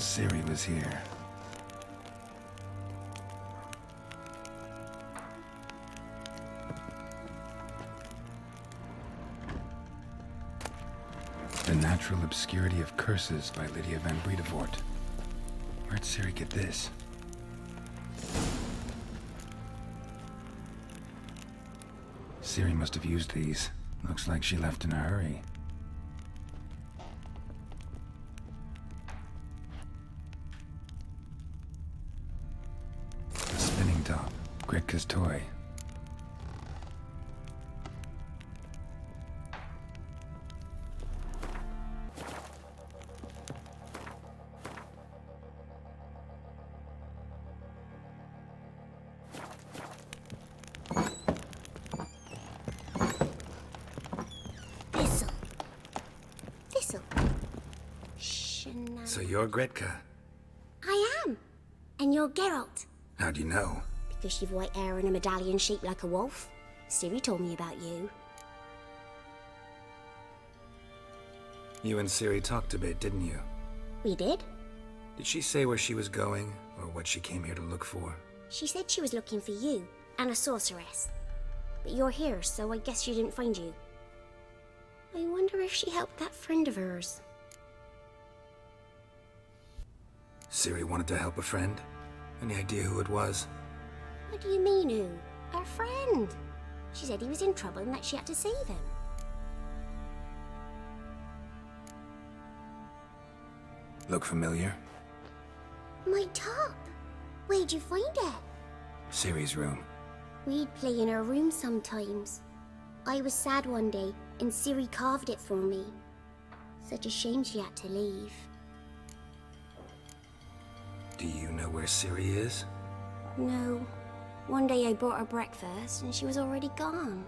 Siri was here. The Natural Obscurity of Curses by Lydia van Bredevoort. Where'd Siri get this? Siri must have used these. Looks like she left in a hurry. The spinning top. Gretka's toy. So you're Gretka? I am. And you're Geralt. How'd you know? Because you've white hair and a medallion shaped like a wolf. Siri told me about you. You and Siri talked a bit, didn't you? We did. Did she say where she was going, or what she came here to look for? She said she was looking for you, and a sorceress. But you're here, so I guess she didn't find you. I wonder if she helped that friend of hers. Siri wanted to help a friend? Any idea who it was? What do you mean, who? Our friend. She said he was in trouble and that she had to save him. Look familiar? My top. Where'd you find it? Siri's room. We'd play in her room sometimes. I was sad one day, and Siri carved it for me. Such a shame she had to leave. Do you know where Siri is? No. One day I brought her breakfast, and she was already gone.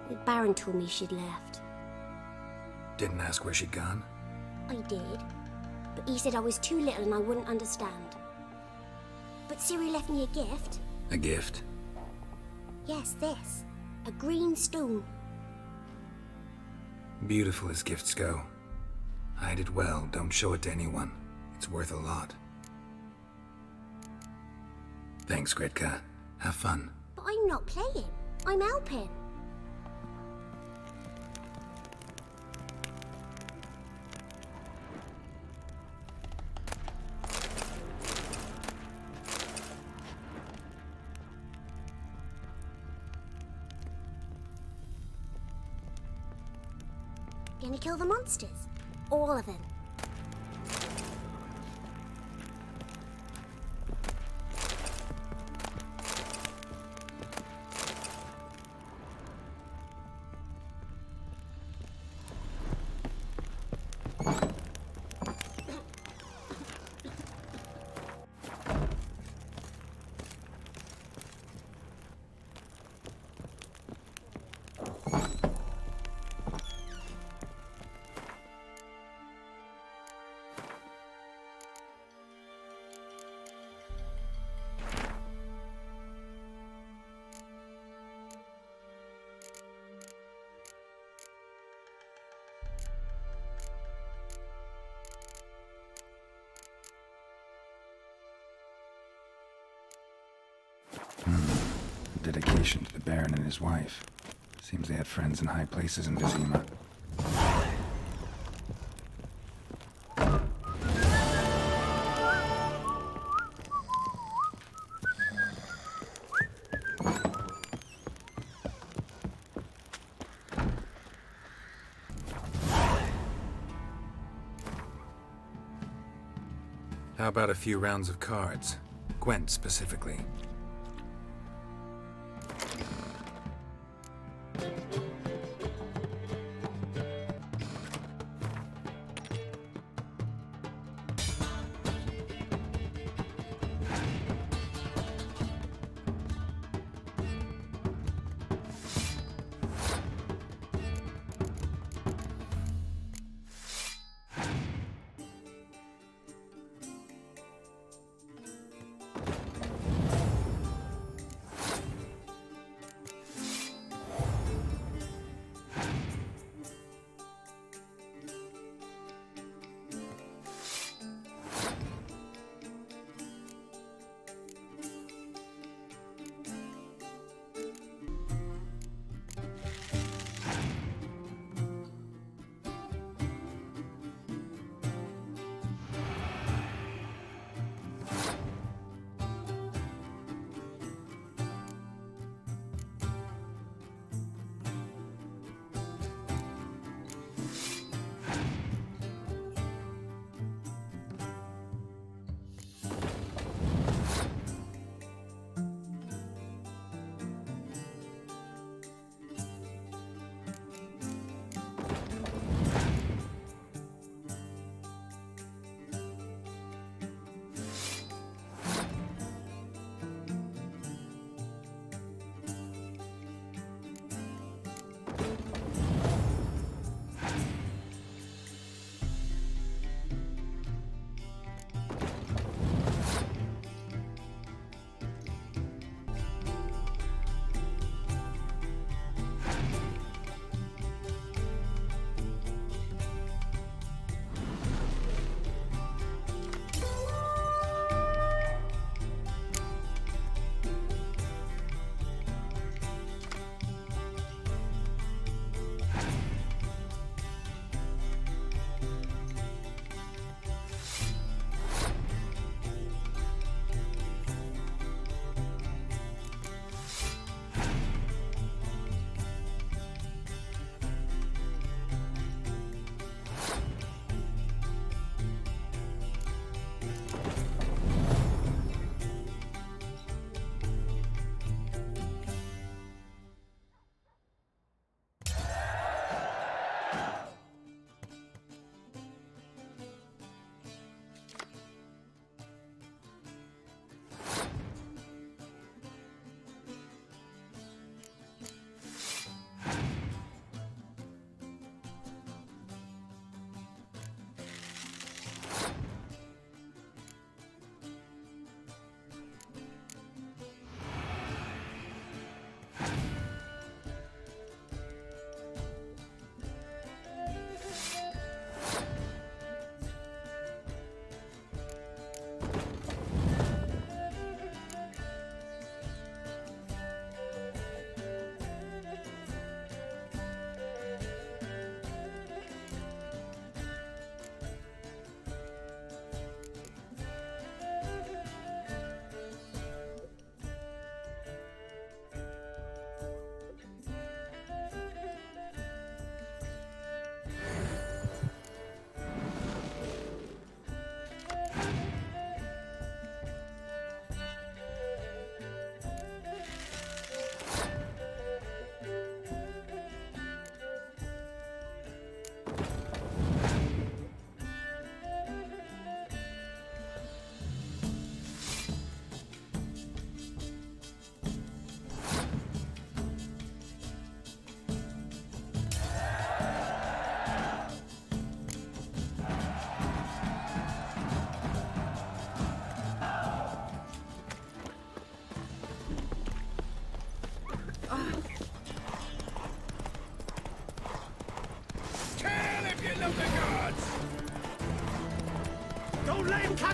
The Baron told me she'd left. Didn't ask where she'd gone? I did. But he said I was too little and I wouldn't understand. But Siri left me a gift. A gift? Yes, this. A green stone. Beautiful as gifts go. Hide it well, don't show it to anyone. It's worth a lot. Thanks, Gretka. Have fun. But I'm not playing. I'm helping. Gonna kill the monsters? All of them. Dedication to the Baron and his wife. Seems they had friends in high places in Vizima. How about a few rounds of cards? Gwent specifically.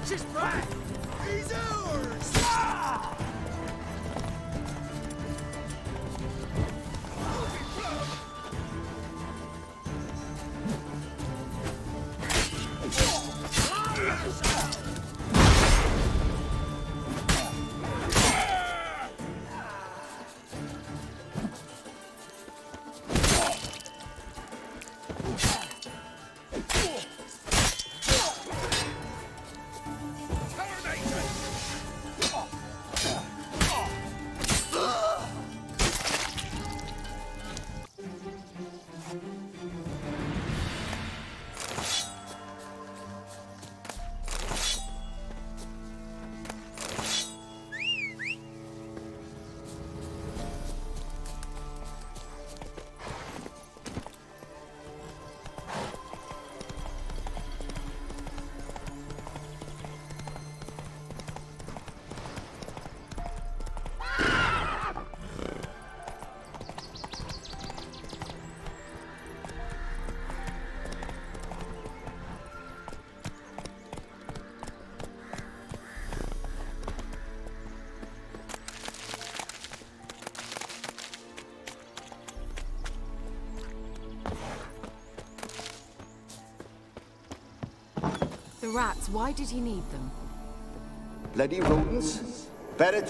Watch his back! He's ours! Ah! The rats, why did he need them? Bloody rodents. Better.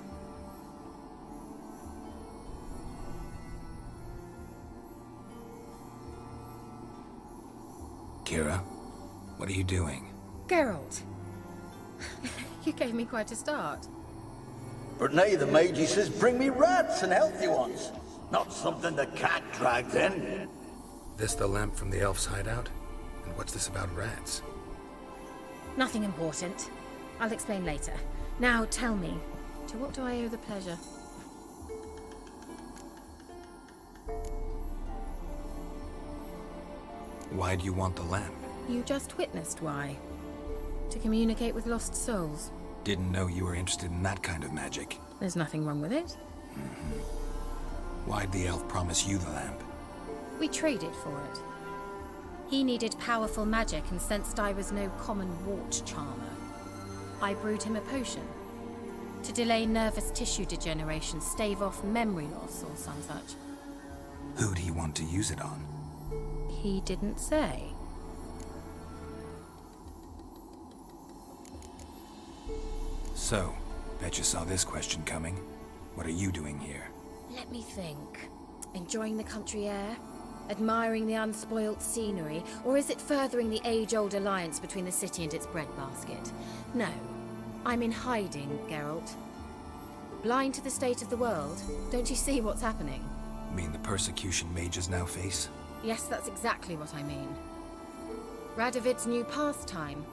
Kira, what are you doing? Geralt. You gave me quite a start. But now the Magi says bring me rats and healthy ones. Not something the cat dragged in. This the lamp from the elf's hideout? And what's this about rats? Nothing important. I'll explain later. Now tell me, to what do I owe the pleasure? Why do you want the lamp? You just witnessed why. To communicate with lost souls. Didn't know you were interested in that kind of magic. There's nothing wrong with it. Why'd the elf promise you the lamp? We traded for it. He needed powerful magic and sensed I was no common wart charmer. I brewed him a potion. To delay nervous tissue degeneration, stave off memory loss or some such. Who'd he want to use it on? He didn't say. So, bet you saw this question coming. What are you doing here? Let me think. Enjoying the country air? Admiring the unspoilt scenery? Or is it furthering the age-old alliance between the city and its breadbasket? No. I'm in hiding, Geralt. Blind to the state of the world? Don't you see what's happening? You mean the persecution mages now face? Yes, that's exactly what I mean. Radovid's new pastime.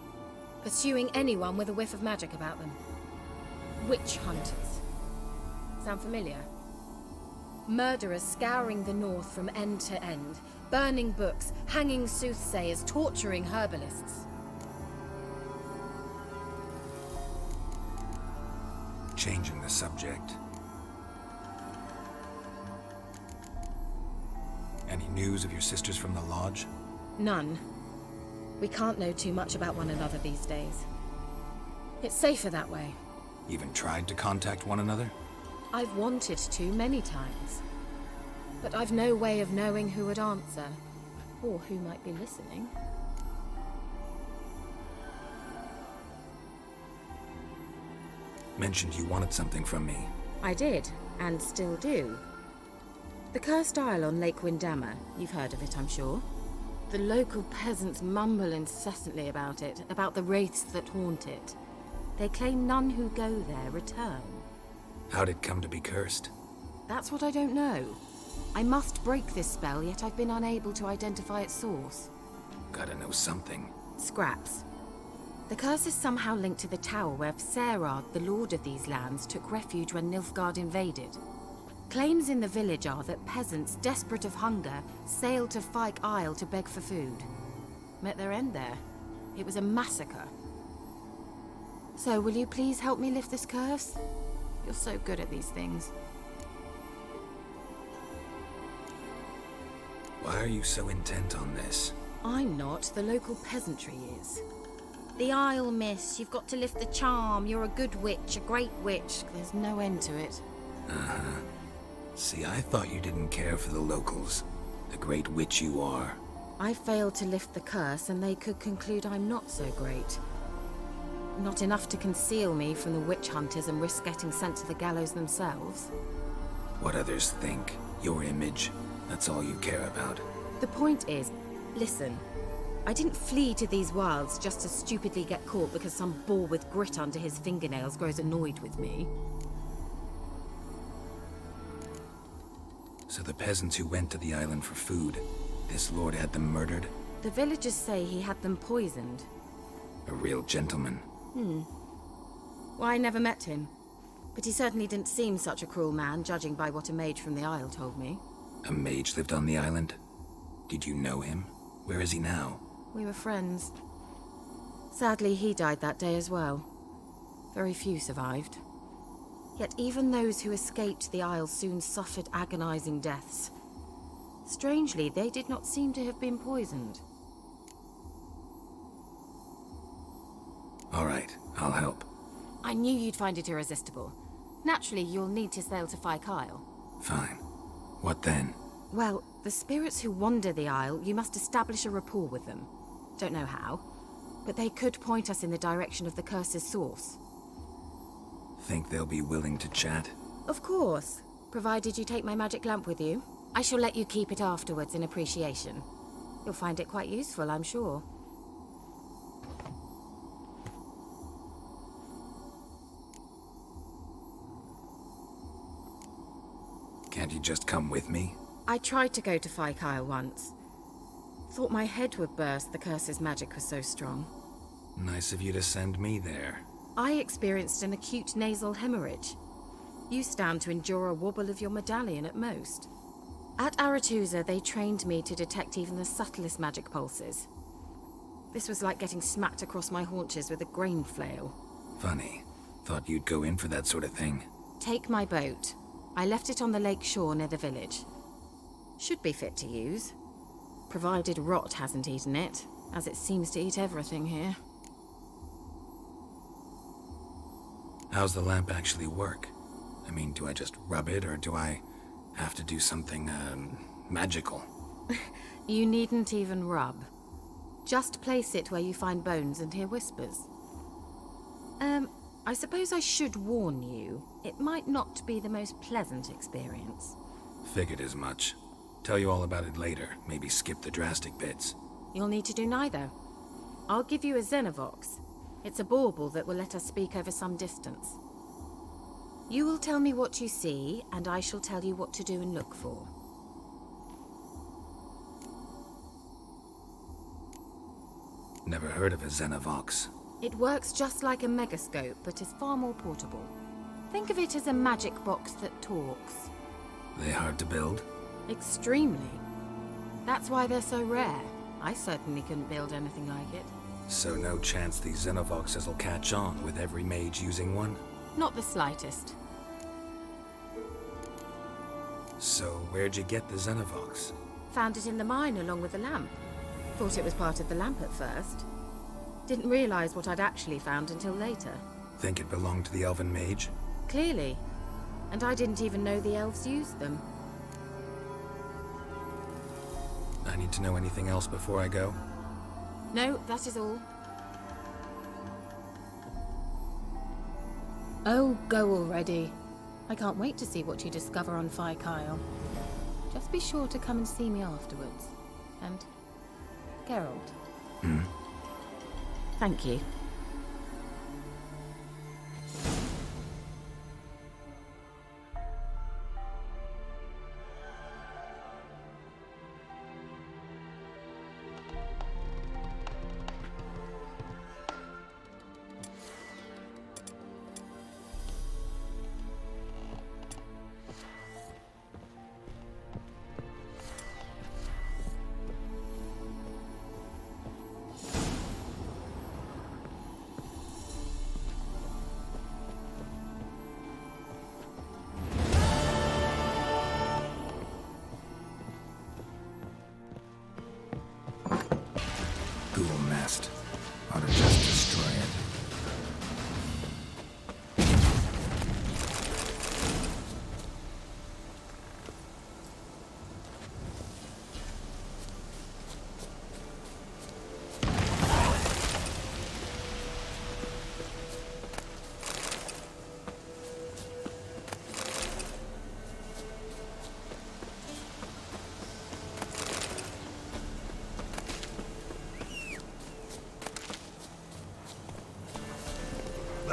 Pursuing anyone with a whiff of magic about them. Witch hunters. Sound familiar? Murderers scouring the north from end to end, burning books, hanging soothsayers, torturing herbalists. Changing the subject. Any news of your sisters from the lodge? None. We can't know too much about one another these days. It's safer that way. Even tried to contact one another? I've wanted to many times. But I've no way of knowing who would answer, or who might be listening. Mentioned you wanted something from me. I did, and still do. The Cursed Isle on Lake Windammer, you've heard of it, I'm sure. The local peasants mumble incessantly about it, about the wraiths that haunt it. They claim none who go there return. How'd it come to be cursed? That's what I don't know. I must break this spell, yet I've been unable to identify its source. Gotta know something. Scraps. The curse is somehow linked to the tower where Serard, the lord of these lands, took refuge when Nilfgaard invaded. Claims in the village are that peasants, desperate of hunger, sailed to Fyke Isle to beg for food. Met their end there. It was a massacre. So, will you please help me lift this curse? You're so good at these things. Why are you so intent on this? I'm not, the local peasantry is. The Isle, miss. You've got to lift the charm. You're a good witch, a great witch. There's no end to it. Uh-huh. See, I thought you didn't care for the locals. The great witch you are. I failed to lift the curse, and they could conclude I'm not so great. Not enough to conceal me from the witch hunters and risk getting sent to the gallows themselves. What others think, your image, that's all you care about. The point is, listen, I didn't flee to these wilds just to stupidly get caught because some boar with grit under his fingernails grows annoyed with me. So the peasants who went to the island for food, this lord had them murdered? The villagers say he had them poisoned. A real gentleman. Well, I never met him. But he certainly didn't seem such a cruel man, judging by what a mage from the Isle told me. A mage lived on the island? Did you know him? Where is he now? We were friends. Sadly, he died that day as well. Very few survived. Yet even those who escaped the Isle soon suffered agonizing deaths. Strangely, they did not seem to have been poisoned. All right, I'll help. I knew you'd find it irresistible. Naturally, you'll need to sail to Kyle. Fine. What then? Well, the spirits who wander the Isle, you must establish a rapport with them. Don't know how, but they could point us in the direction of the curse's source. Think they'll be willing to chat? Of course, provided you take my magic lamp with you. I shall let you keep it afterwards in appreciation. You'll find it quite useful, I'm sure. Can't you just come with me? I tried to go to Kyle once. Thought my head would burst, the curse's magic was so strong. Nice of you to send me there. I experienced an acute nasal hemorrhage. You stand to endure a wobble of your medallion at most. At Aretusa, they trained me to detect even the subtlest magic pulses. This was like getting smacked across my haunches with a grain flail. Funny. Thought you'd go in for that sort of thing. Take my boat. I left it on the lake shore near the village. Should be fit to use. Provided rot hasn't eaten it, as it seems to eat everything here. How's the lamp actually work? I mean, do I just rub it, or do I have to do something, magical? You needn't even rub. Just place it where you find bones and hear whispers. I suppose I should warn you, it might not be the most pleasant experience. Figured as much. Tell you all about it later, maybe skip the drastic bits. You'll need to do neither. I'll give you a Xenovox. It's a bauble that will let us speak over some distance. You will tell me what you see, and I shall tell you what to do and look for. Never heard of a Xenovox. It works just like a megascope, but is far more portable. Think of it as a magic box that talks. They hard to build? Extremely. That's why they're so rare. I certainly couldn't build anything like it. So no chance these Xenovoxes will catch on with every mage using one? Not the slightest. So where'd you get the Xenovox? Found it in the mine along with the lamp. Thought it was part of the lamp at first. Didn't realize what I'd actually found until later. Think it belonged to the elven mage? Clearly. And I didn't even know the elves used them. I need to know anything else before I go? No, that is all. Oh, go already. I can't wait to see what you discover on Kyle. Just be sure to come and see me afterwards. And Geralt. Thank you.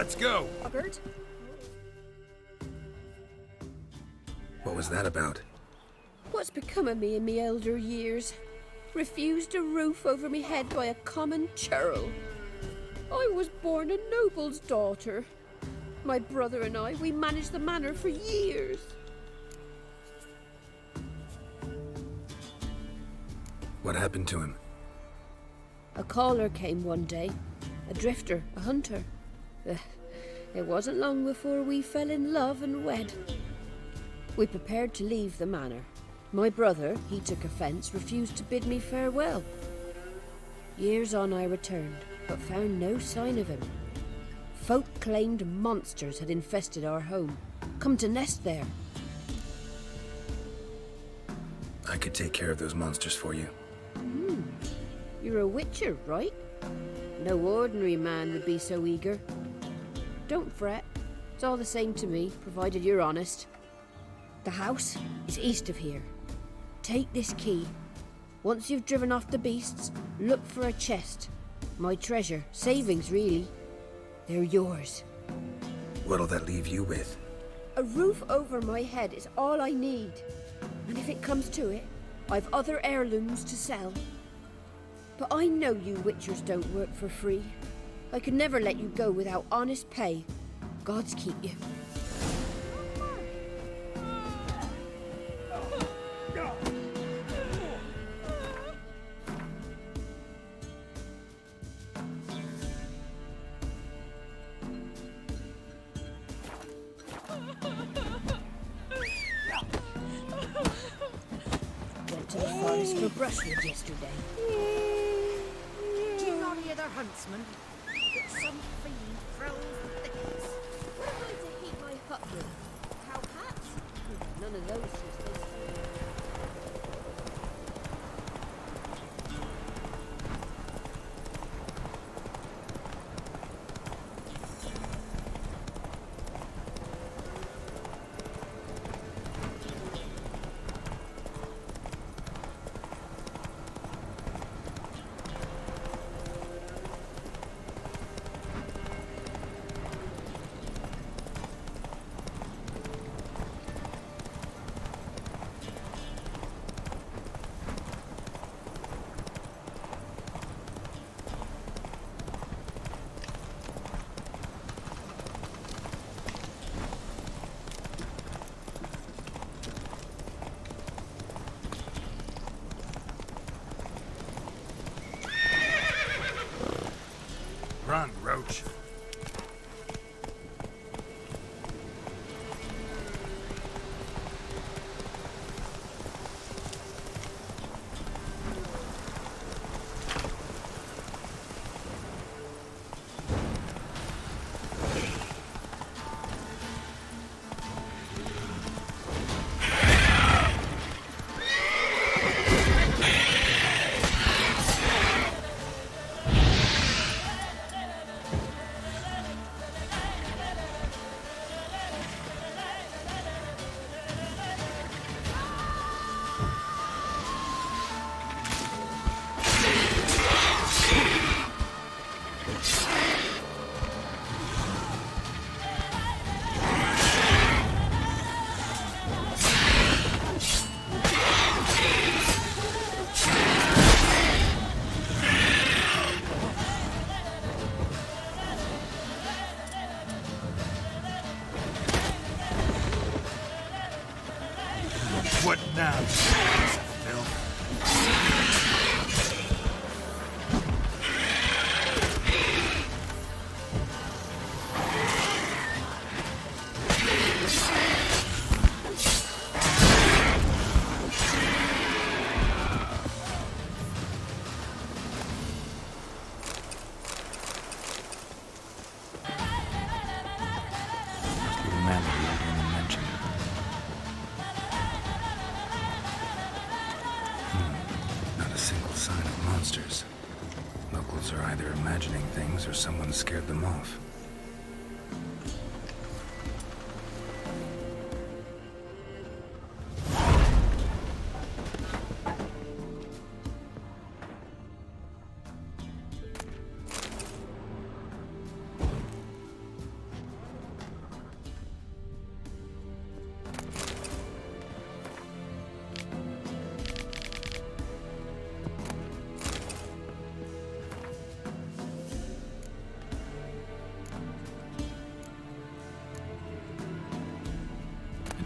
Let's go. Robert? What was that about? What's become of me in me elder years? Refused a roof over me head by a common churl. I was born a noble's daughter. My brother and I, we managed the manor for years. What happened to him? A caller came one day. A drifter, a hunter. It wasn't long before we fell in love and wed. We prepared to leave the manor. My brother, he took offence, refused to bid me farewell. Years on I returned, but found no sign of him. Folk claimed monsters had infested our home, come to nest there. I could take care of those monsters for you. You're a witcher, right? No ordinary man would be so eager. Don't fret. It's all the same to me, provided you're honest. The house is east of here. Take this key. Once you've driven off the beasts, look for a chest. My treasure, savings really. They're yours. What'll that leave you with? A roof over my head is all I need. And if it comes to it, I've other heirlooms to sell. But I know you witchers don't work for free. I could never let you go without honest pay. Gods keep you. Went to the forest for brushwood yesterday. Do you not hear the huntsman? That some fiend prowls the thickets. What am I to heat my hut with? Cow hats? None of those since this. Run, Roach. What now, you piece of filth? Must be the man that the old woman mentioned. Not a single sign of monsters. Locals are either imagining things or someone scared them off.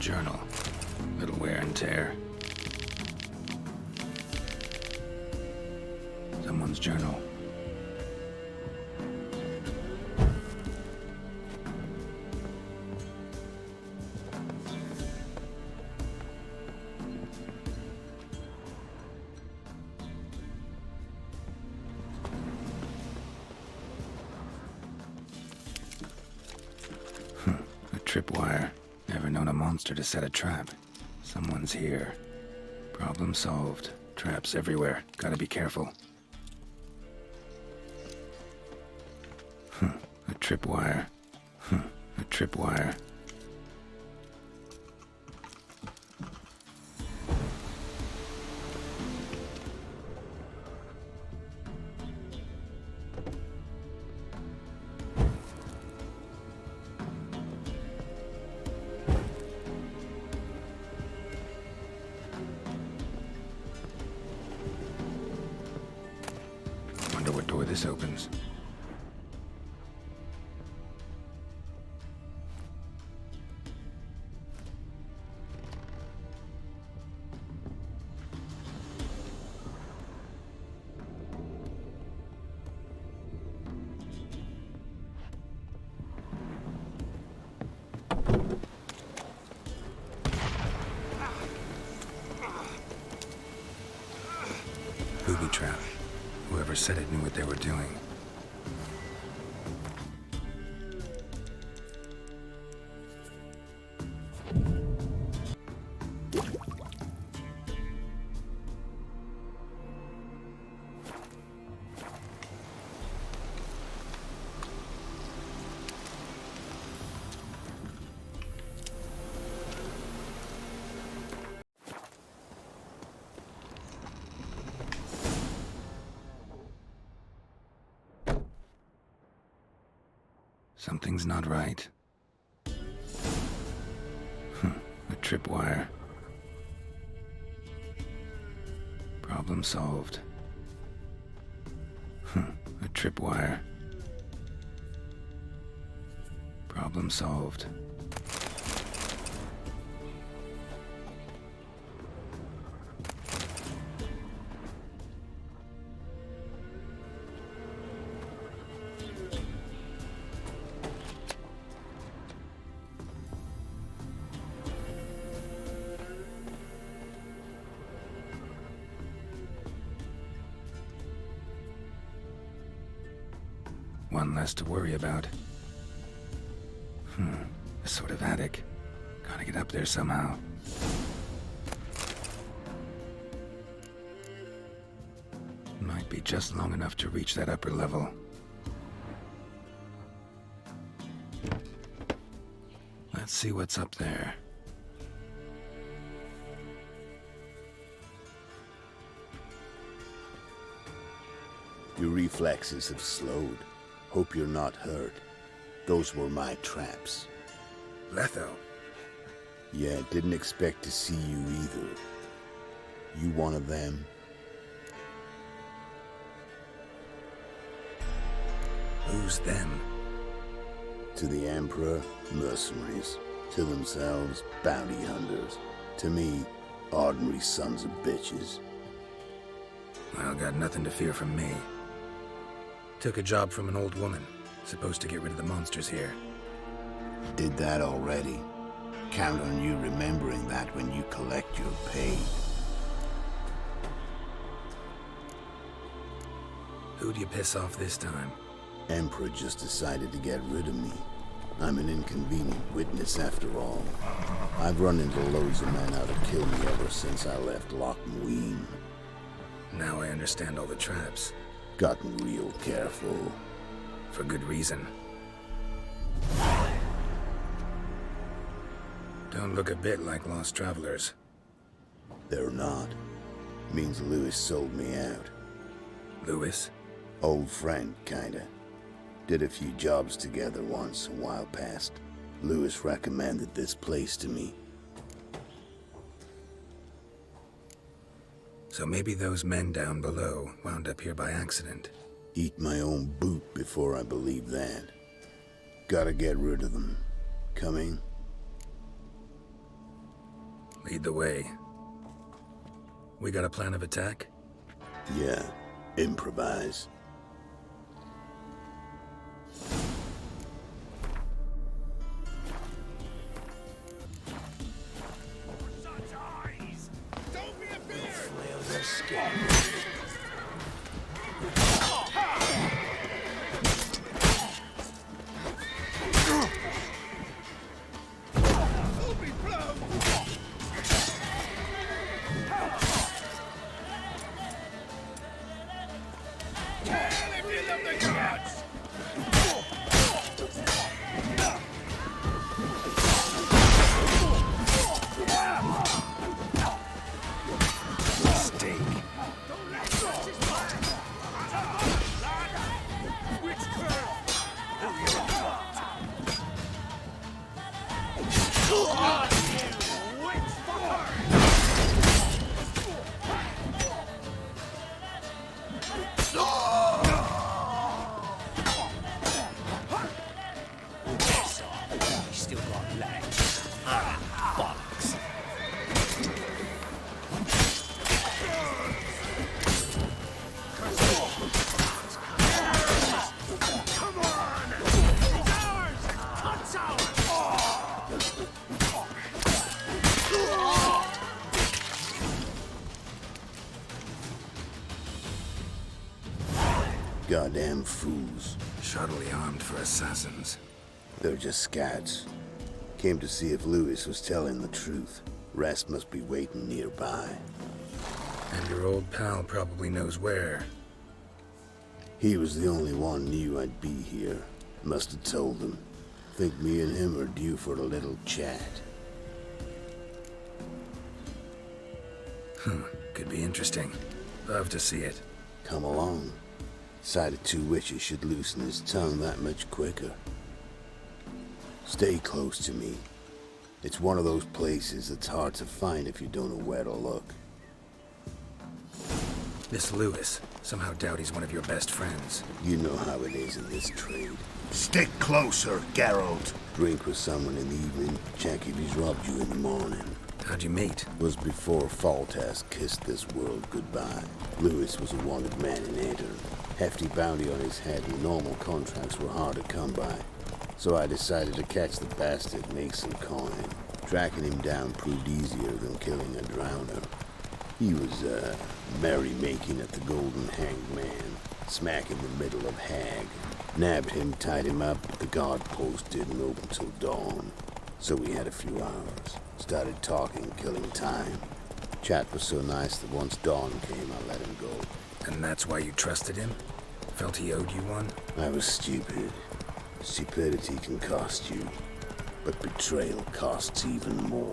journal. Little wear and tear. Someone's journal. A tripwire. Never known a monster to set a trap. Someone's here. Problem solved. Traps everywhere. Gotta be careful. A tripwire. A tripwire. Wonder what door this opens. Booby trap. Whoever said it knew what they were doing. Something's not right. A tripwire. Problem solved. A tripwire. Problem solved. One less to worry about. A sort of attic. Gotta get up there somehow. Might be just long enough to reach that upper level. Let's see what's up there. Your reflexes have slowed. Hope you're not hurt. Those were my traps. Letho. Yeah, didn't expect to see you either. You one of them? Who's them? To the Emperor, mercenaries. To themselves, bounty hunters. To me, ordinary sons of bitches. Well, got nothing to fear from me. Took a job from an old woman. Supposed to get rid of the monsters here. Did that already. Count on you remembering that when you collect your pay. Who'd you piss off this time? Emperor just decided to get rid of me. I'm an inconvenient witness after all. I've run into loads of men out to kill me ever since I left Loch Muin. Now I understand all the traps. Gotten real careful. For good reason. Don't look a bit like lost travelers. They're not. Means Lewis sold me out. Lewis? Old friend, kinda. Did a few jobs together once, a while past. Lewis recommended this place to me. So maybe those men down below wound up here by accident. Eat my own boot before I believe that. Gotta get rid of them. Coming? Lead the way. We got a plan of attack? Yeah, improvise. Such eyes! Don't be a beard! Flail their skin. Don't be blown! Hell if you love the gods! Steak. Don't let such his plan! Witchcraft! Witch fucker! Still got legs. Ah, bollocks. Come on! It's ours! It's ours! Goddamn fools. Shoddily armed for assassins. They're just scats. Came to see if Lewis was telling the truth. Rest must be waiting nearby. And your old pal probably knows where. He was the only one knew I'd be here. Must have told them. Think me and him are due for a little chat. Could be interesting. Love to see it. Come along. Sight of two witches should loosen his tongue that much quicker. Stay close to me. It's one of those places that's hard to find if you don't know where to look. This Lewis, somehow doubt he's one of your best friends. You know how it is in this trade. Stick closer, Geralt. Drink with someone in the evening, check if he's robbed you in the morning. How'd you meet? Was before Faltas kissed this world goodbye. Lewis was a wanted man in Aedirn. Hefty bounty on his head and normal contracts were hard to come by. So I decided to catch the bastard, make some coin. Tracking him down proved easier than killing a drowner. He was, merrymaking at the Golden Hanged Man, smack in the middle of Hag. Nabbed him, tied him up, but the guard post didn't open till dawn. So we had a few hours. Started talking, killing time. Chat was so nice that once dawn came, I let him go. And that's why you trusted him? Felt he owed you one? I was stupid. Stupidity can cost you, but betrayal costs even more.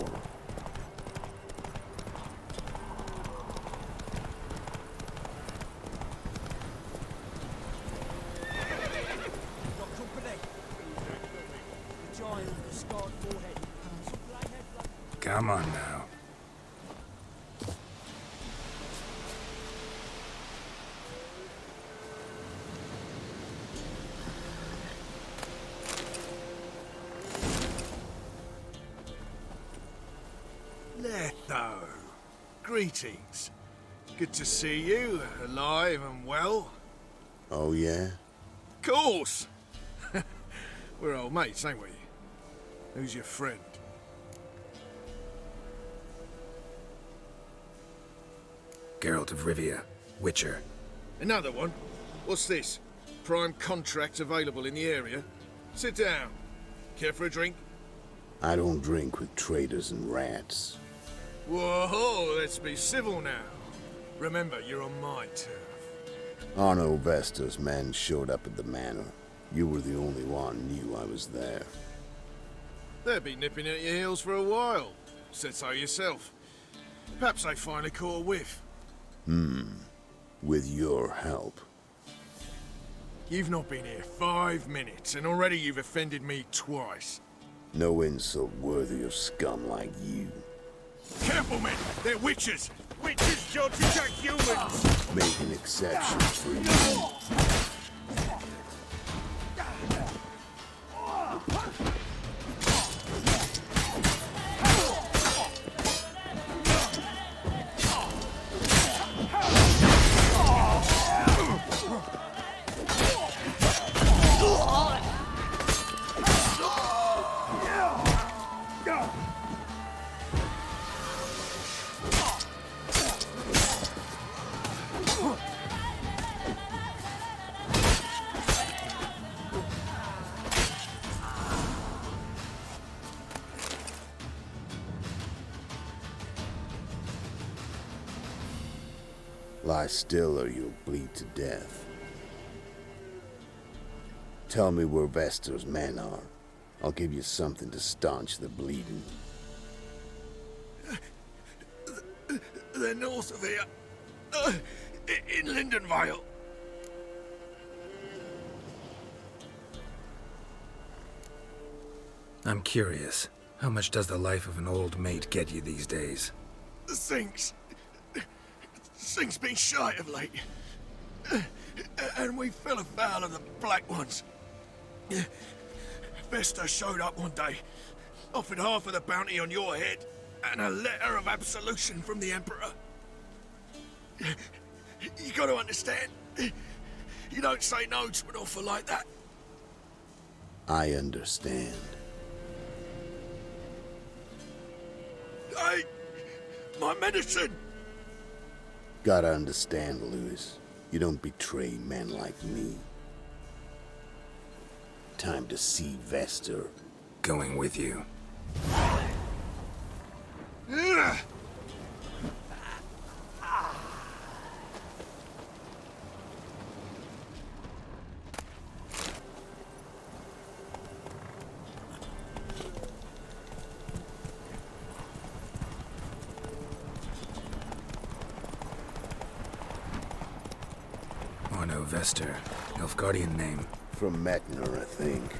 Got company. The giant with the scarred forehead. Come on now. Letho. Greetings. Good to see you, alive and well. Oh yeah? Course! We're old mates, ain't we? Who's your friend? Geralt of Rivia, Witcher. Another one? What's this? Prime contracts available in the area? Sit down. Care for a drink? I don't drink with traitors and rats. Whoa, let's be civil now. Remember, you're on my turf. Arno Vestas' men showed up at the manor. You were the only one knew I was there. They'll be nipping at your heels for a while. Said so yourself. Perhaps they finally caught a whiff. With your help. You've not been here 5 minutes, and already you've offended me twice. No insult worthy of scum like you. Careful, men! They're witches! Witches judge attack humans! Make an exception for you. Lie still or you'll bleed to death. Tell me where Vestor's men are. I'll give you something to staunch the bleeding. They're north of here. In Lindenvale. I'm curious. How much does the life of an old mate get you these days? Things been shy of late. And we fell afoul of the Black Ones. Vesta showed up one day, offered half of the bounty on your head, and a letter of absolution from the Emperor. You gotta understand, you don't say no to an offer like that. I understand. Hey, my medicine! Gotta understand, Lewis. You don't betray men like me. Time to see Vestor. Going with you. Ugh. Oh no, Vestor. Nilfgaardian name. From Metner, I think.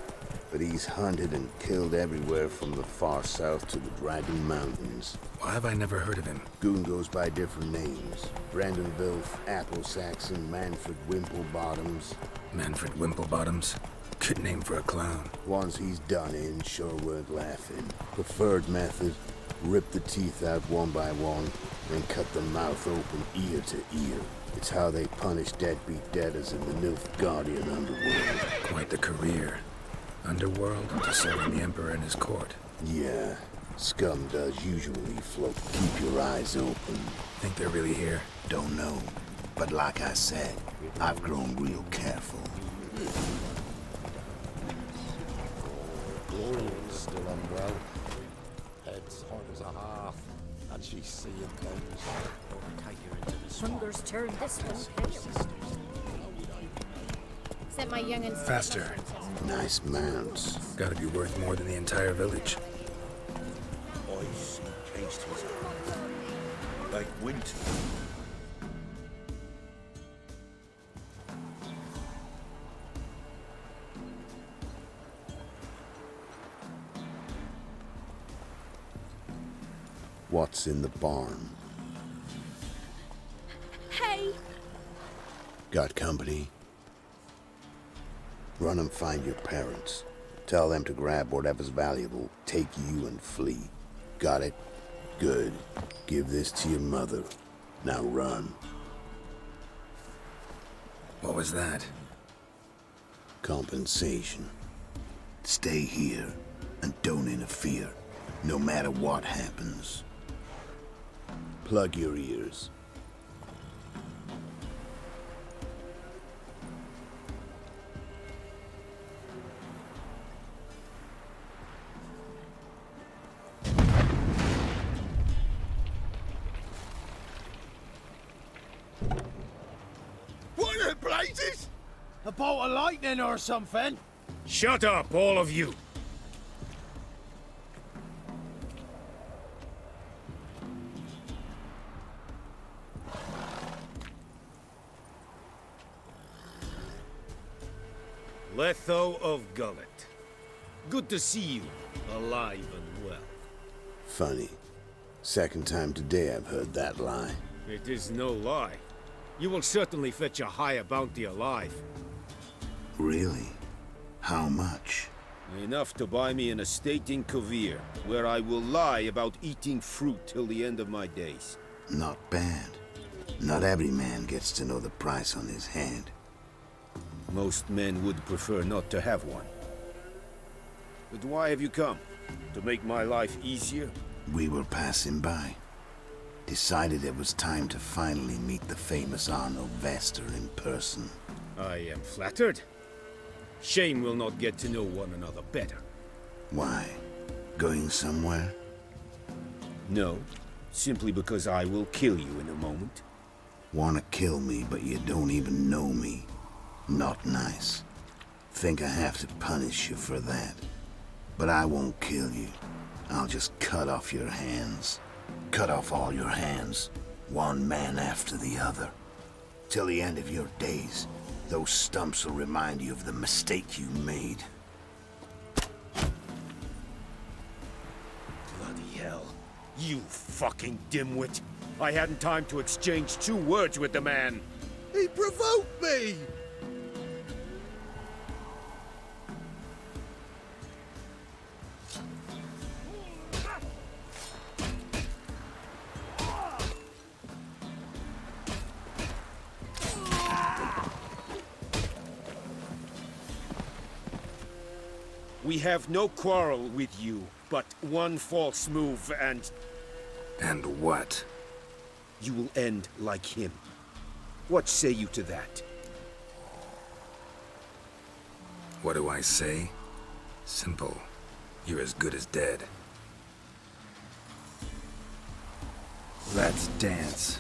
But he's hunted and killed everywhere from the far south to the Dragon Mountains. Why have I never heard of him? Goon goes by different names. Brandon Vilf, Apple Saxon, Manfred Wimplebottoms. Manfred Wimplebottoms? Good name for a clown. Ones he's done in sure weren't laughing. Preferred method, rip the teeth out one by one, then cut the mouth open ear to ear. It's how they punish deadbeat debtors in the Nilfgaardian underworld. Quite the career. Underworld to serving the Emperor and his court. Yeah, scum does usually float. Keep your eyes open. Think they're really here? Don't know. But like I said, I've grown real careful. Gloria's still unwell. Head's hot as a hearth, and she's seeing things. Hunger's turned this one pale. Sent my young'uns to Faster. Nice mounts. Gotta be worth more than the entire village. Ice encased his arm, like winter. What's in the barn? Hey! Got company? Run and find your parents. Tell them to grab whatever's valuable, take you and flee. Got it? Good. Give this to your mother. Now run. What was that? Compensation. Stay here and don't interfere, no matter what happens. Plug your ears. What the blazes? A bolt of lightning or something? Shut up, all of you. Letho of Gullet. Good to see you, alive and well. Funny. Second time today I've heard that lie. It is no lie. You will certainly fetch a higher bounty alive. Really? How much? Enough to buy me an estate in Kovir, where I will lie about eating fruit till the end of my days. Not bad. Not every man gets to know the price on his head. Most men would prefer not to have one. But why have you come? To make my life easier? We were passing by. Decided it was time to finally meet the famous Arnold Vestor in person. I am flattered. Shame we'll not get to know one another better. Why? Going somewhere? No, simply because I will kill you in a moment. Wanna kill me, but you don't even know me. Not nice. Think I have to punish you for that. But I won't kill you. I'll just cut off your hands. Cut off all your hands, one man after the other. Till the end of your days, those stumps will remind you of the mistake you made. Bloody hell. You fucking dimwit. I hadn't time to exchange 2 words with the man. He provoked me! We have no quarrel with you, but one false move and And what? you will end like him. What say you to that? What do I say? Simple. You're as good as dead. Let's dance.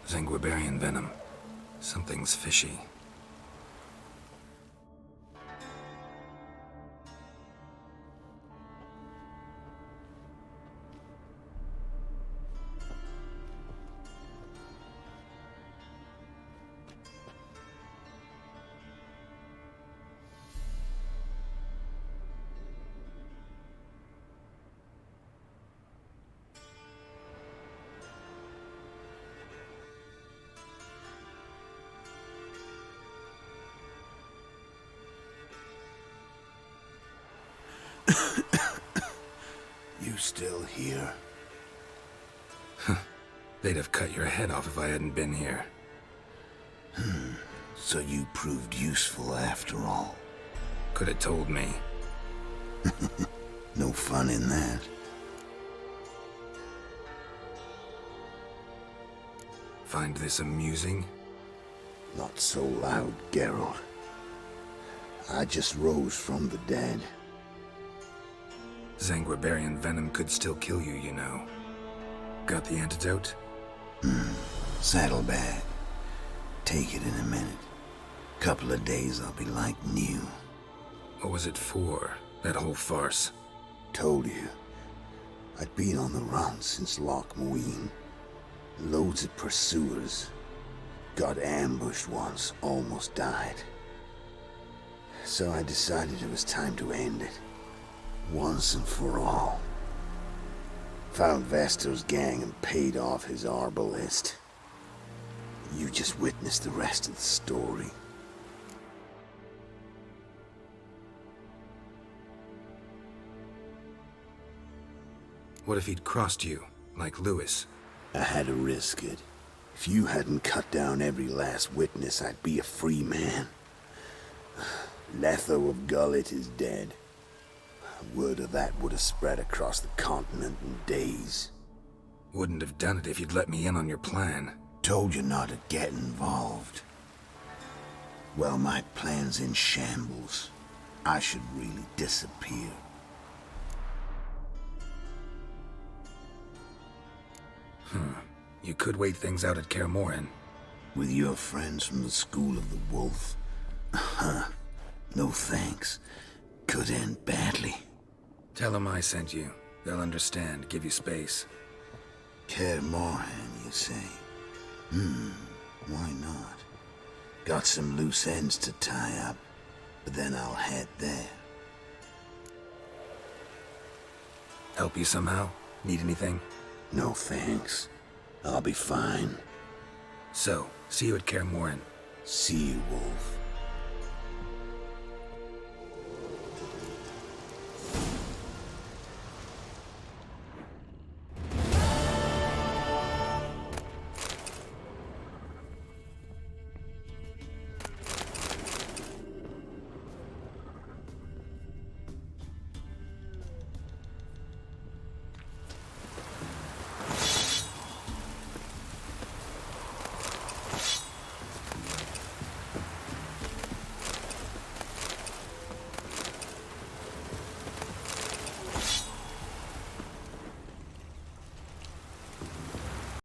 Sanguibarian venom. Something's fishy. You still here? They'd have cut your head off if I hadn't been here. So you proved useful after all. Could have told me. No fun in that. Find this amusing? Not so loud, Geralt. I just rose from the dead. Sanguibarian venom could still kill you, you know. Got the antidote? Saddlebag. Take it in a minute. Couple of days I'll be like new. What was it for, that whole farce? Told you. I'd been on the run since Loch Muin. Loads of pursuers. Got ambushed once, almost died. So I decided it was time to end it. Once and for all. Found Vestor's gang and paid off his arbalist. You just witnessed the rest of the story. What if he'd crossed you, like Lewis? I had to risk it. If you hadn't cut down every last witness, I'd be a free man. Letho of Gullet is dead. Word of that would have spread across the continent in days. Wouldn't have done it if you'd let me in on your plan. Told you not to get involved. Well, my plan's in shambles. I should really disappear. You could wait things out at Kaer Morhen. With your friends from the School of the Wolf? No thanks. Could end badly. Tell them I sent you. They'll understand, give you space. Kaer Morhen, you say? Why not? Got some loose ends to tie up, but then I'll head there. Help you somehow? Need anything? No thanks. I'll be fine. So, see you at Kaer Morhen. See you, Wolf.